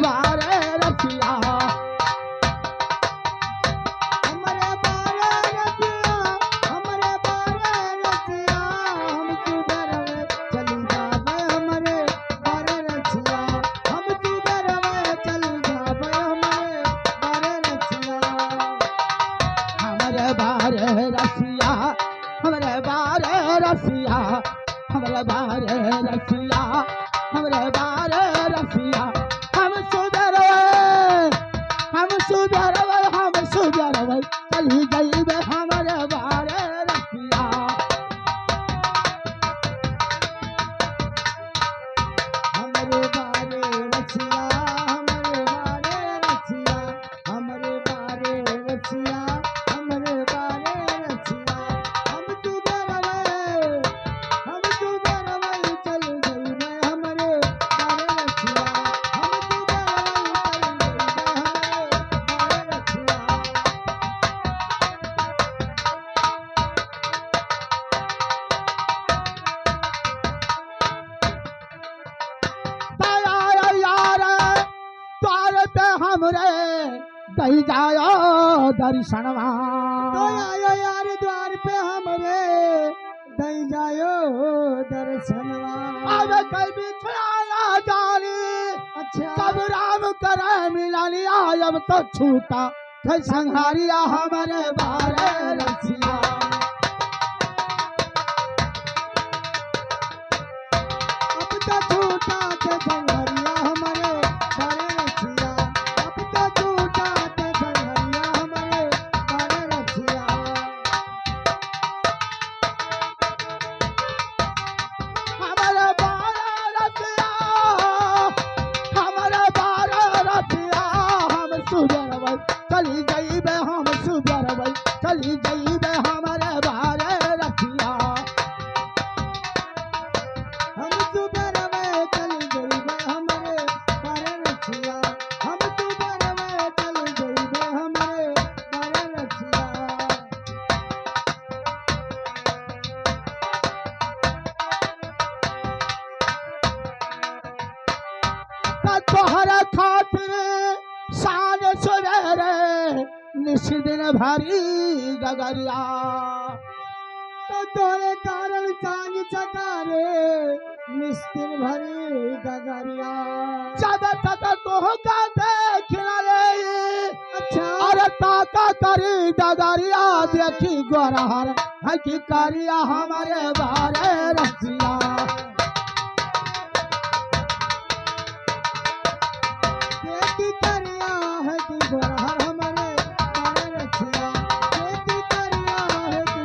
बारे रसिया हमरे बारे रसिया हमरे बारे रसिया हमरे बारे रसिया हम सुधरवे चली जइबे हमरे बारे रसिया हमरे बारे रसिया हमरे बारे रसिया हमरे बारे रसिया हमरे बारे रसिया हम सुधरवे चल जइबे हमरे बारे रसिया हम हमरे दही जायो दर्शनवा तो आयो यार द्वार पे हमरे दई जायो दर्शनवा अब कई बिछड़ाया जानी अच्छा कब राम करे मिला लिया अब तो छूटा थे संहारिया हमारे बारे रसिया अब तो छूटा थे संघरिया हमारे बारे रसिया अब तो छूटा थे संघरिया हमारे बारे रसिया हमारे बारे रसिया हमारे बारे रसिया हम सुधरबै चली जइबे हम सुधरबै चली जइबे हमारे बारे रसिया हम सुधरवे चल जइबे हमरे बारे रसिया हम सुधरवे चल जइबे हमरे बारे रसिया तोहर खातिर शान सुधरे निस दिन भरी गगरिया तो तोरे कारण सांग चकारे निस्तिन भरी गगरिया जब तक तोहका देख न ले अच्छा अरे ताका करी डगरिया देखी गोरहर है कि करिया हमारे बारे रसिया